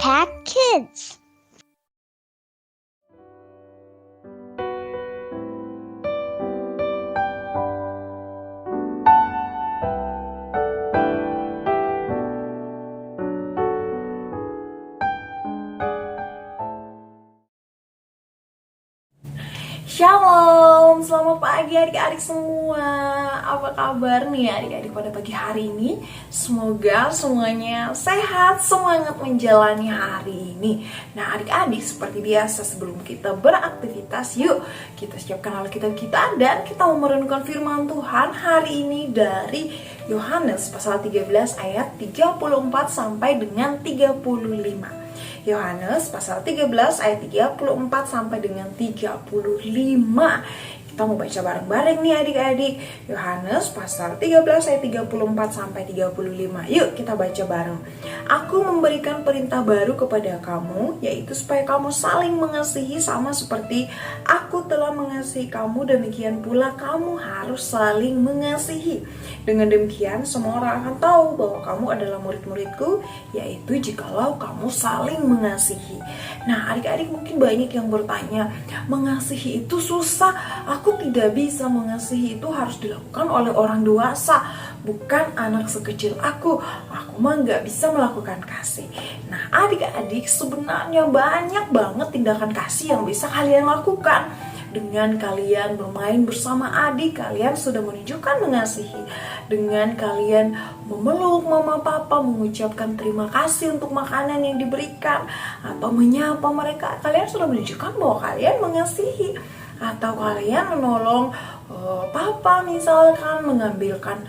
Cat Kids. Shalom, selamat pagi adik-adik semua. Apa kabar nih adik-adik pada pagi hari ini? Semoga semuanya sehat, semangat menjalani hari ini. Nah adik-adik, seperti biasa sebelum kita beraktivitas, yuk kita siapkan Alkitab kita dan kita mau merenungkan firman Tuhan hari ini dari Yohanes pasal 13 ayat 34 sampai dengan 35. Yohanes pasal 13 ayat 34 sampai dengan 35. Kita mau baca bareng-bareng nih adik-adik. Yohanes pasal 13 ayat 34 sampai 35. Yuk kita baca bareng. Aku memberikan perintah baru kepada kamu, yaitu supaya kamu saling mengasihi sama seperti aku telah mengasihi kamu, demikian pula kamu harus saling mengasihi. Dengan demikian semua orang akan tahu bahwa kamu adalah murid-muridku, yaitu jikalau kamu saling mengasihi. Nah adik-adik mungkin banyak yang bertanya, mengasihi itu susah, aku tidak bisa mengasihi, itu harus dilakukan oleh orang dewasa, bukan anak sekecil aku mah gak bisa melakukan kasih. Nah adik-adik, sebenarnya banyak banget tindakan kasih yang bisa kalian lakukan. Dengan kalian bermain bersama adik, kalian sudah menunjukkan mengasihi. Dengan kalian memeluk mama papa, mengucapkan terima kasih untuk makanan yang diberikan, atau menyapa mereka, kalian sudah menunjukkan bahwa kalian mengasihi. Atau kalian menolong papa misalkan mengambilkan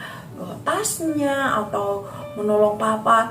tasnya, atau menolong papa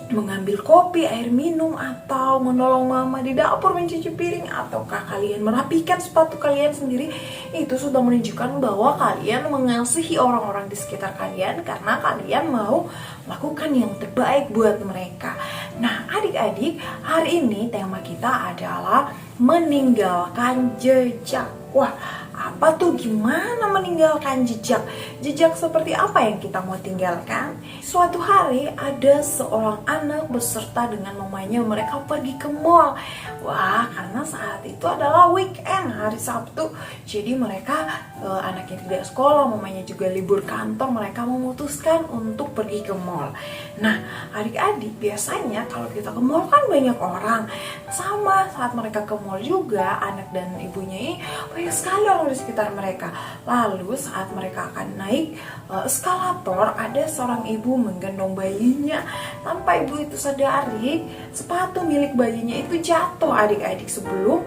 mengambil kopi, air minum, atau menolong mama di dapur mencuci piring, ataukah kalian merapikan sepatu kalian sendiri, itu sudah menunjukkan bahwa kalian mengasihi orang-orang di sekitar kalian karena kalian mau melakukan yang terbaik buat mereka. Nah adik-adik, hari ini tema kita adalah meninggalkan jejak. Wah, apa tuh, gimana meninggalkan jejak? Jejak seperti apa yang kita mau tinggalkan? Suatu hari ada seorang anak beserta dengan mamanya, mereka pergi ke mall. Wah, karena saat itu adalah weekend, hari Sabtu. Jadi mereka anaknya tidak sekolah, mamanya juga libur kantor, mereka memutuskan untuk pergi ke mall. Nah, adik-adik, biasanya kalau kita ke mall kan banyak orang. Sama saat mereka ke mall juga, anak dan ibunya ini banyak sekali orang di sekitar mereka. Lalu saat mereka akan naik eskalator, ada seorang ibu menggendong bayinya. Tanpa ibu itu sadari, sepatu milik bayinya itu jatuh adik-adik sebelum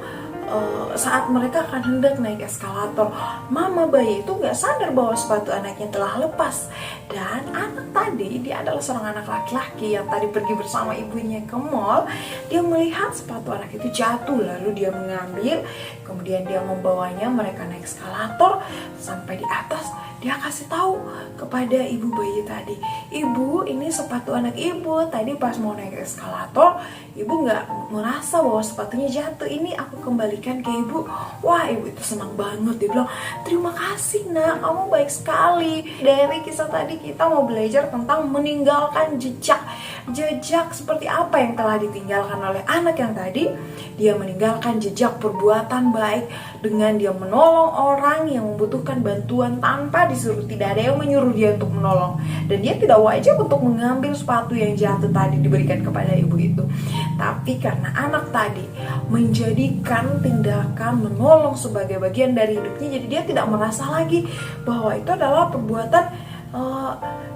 saat mereka akan hendak naik eskalator. Mama bayi itu gak sadar bahwa sepatu anaknya telah lepas. Dan anak tadi, dia adalah seorang anak laki-laki yang tadi pergi bersama ibunya ke mall. Dia melihat sepatu anak itu jatuh, lalu dia mengambil, kemudian dia membawanya, mereka naik eskalator sampai di atas. Dia kasih tahu kepada ibu bayi tadi, ibu, ini sepatu anak ibu, tadi pas mau naik eskalator ibu gak merasa bahwa sepatunya jatuh, ini aku kembalikan ke ibu. Wah, ibu itu senang banget, dia bilang, terima kasih nak, kamu baik sekali. Dari kisah tadi kita mau belajar tentang meninggalkan jejak. Jejak seperti apa yang telah ditinggalkan oleh anak yang tadi? Dia meninggalkan jejak perbuatan baik dengan dia menolong orang yang membutuhkan bantuan tanpa disuruh, tidak ada yang menyuruh dia untuk menolong. Dan dia tidak wajib untuk mengambil sepatu yang jatuh tadi diberikan kepada ibu itu. Tapi karena anak tadi menjadikan tindakan menolong sebagai bagian dari hidupnya, jadi dia tidak merasa lagi bahwa itu adalah perbuatan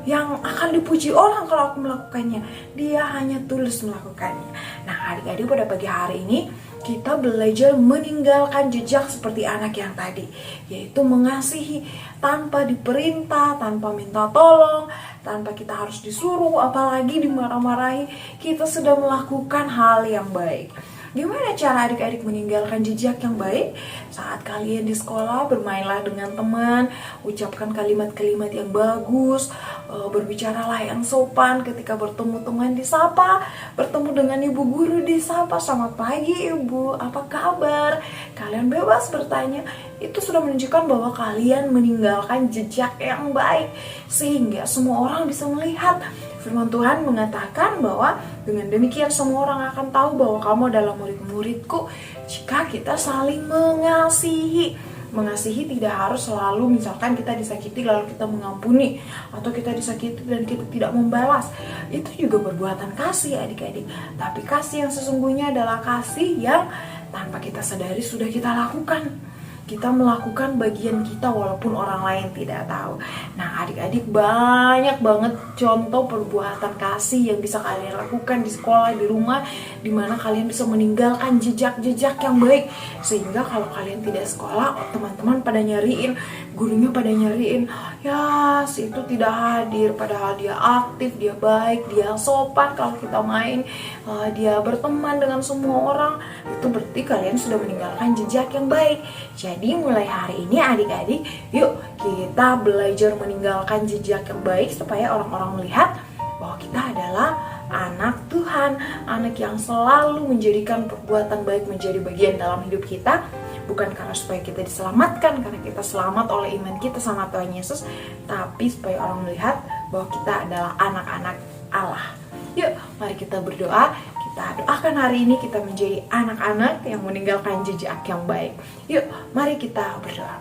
yang akan dipuji orang kalau aku melakukannya. Dia hanya tulus melakukannya. Nah adik-adik, pada pagi hari ini kita belajar meninggalkan jejak seperti anak yang tadi, yaitu mengasihi tanpa diperintah, tanpa minta tolong, tanpa kita harus disuruh, apalagi dimarah-marahi. Kita sudah melakukan hal yang baik. Gimana cara adik-adik meninggalkan jejak yang baik? Saat kalian di sekolah, bermainlah dengan teman, ucapkan kalimat-kalimat yang bagus, berbicaralah yang sopan. Ketika bertemu teman disapa, bertemu dengan ibu guru disapa, selamat pagi ibu, apa kabar? Kalian bebas bertanya. Itu sudah menunjukkan bahwa kalian meninggalkan jejak yang baik, sehingga semua orang bisa melihat Firman Tuhan mengatakan bahwa dengan demikian semua orang akan tahu bahwa kamu adalah murid-muridku jika kita saling mengasihi. Mengasihi tidak harus selalu misalkan kita disakiti lalu kita mengampuni, atau kita disakiti dan kita tidak membalas. Itu juga perbuatan kasih adik-adik. Tapi kasih yang sesungguhnya adalah kasih yang tanpa kita sadari sudah kita lakukan. Kita melakukan bagian kita walaupun orang lain tidak tahu. Nah adik-adik, banyak banget contoh perbuatan kasih yang bisa kalian lakukan di sekolah, di rumah, dimana kalian bisa meninggalkan jejak-jejak yang baik. Sehingga kalau kalian tidak sekolah, teman-teman pada nyariin, gurunya pada nyariin, ya si itu tidak hadir, padahal dia aktif, dia baik, dia sopan. Kalau kita main, dia berteman dengan semua orang, itu berarti kalian sudah meninggalkan jejak yang baik. Jadi mulai hari ini adik-adik, yuk kita belajar meninggalkan jejak yang baik supaya orang-orang melihat bahwa kita adalah anak Tuhan, anak yang selalu menjadikan perbuatan baik menjadi bagian dalam hidup kita. Bukan karena supaya kita diselamatkan, karena kita selamat oleh iman kita sama Tuhan Yesus, tapi supaya orang melihat bahwa kita adalah anak-anak Allah. Yuk, mari kita berdoa. Kita doakan hari ini kita menjadi anak-anak yang meninggalkan jejak yang baik. Yuk, mari kita berdoa.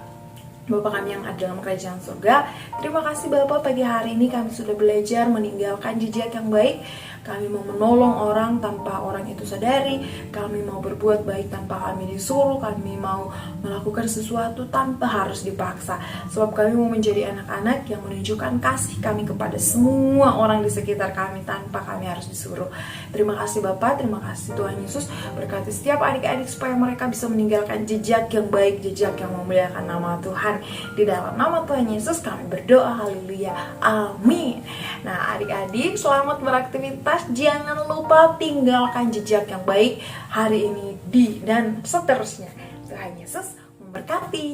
Bapa kami yang ada dalam kerajaan surga, terima kasih Bapa, pagi hari ini kami sudah belajar meninggalkan jejak yang baik. Kami mau menolong orang tanpa orang itu sadari. Kami mau berbuat baik tanpa kami disuruh. Kami mau melakukan sesuatu tanpa harus dipaksa. Sebab kami mau menjadi anak-anak yang menunjukkan kasih kami kepada semua orang di sekitar kami tanpa kami harus disuruh. Terima kasih Bapak, terima kasih Tuhan Yesus. Berkati setiap adik-adik supaya mereka bisa meninggalkan jejak yang baik, jejak yang memuliakan nama Tuhan. Di dalam nama Tuhan Yesus kami berdoa, haleluya, amin. Nah adik-adik, selamat beraktivitas. Jangan lupa tinggalkan jejak yang baik hari ini dan seterusnya. Tuhan Yesus memberkati.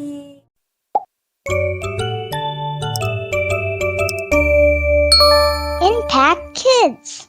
Impact Kids.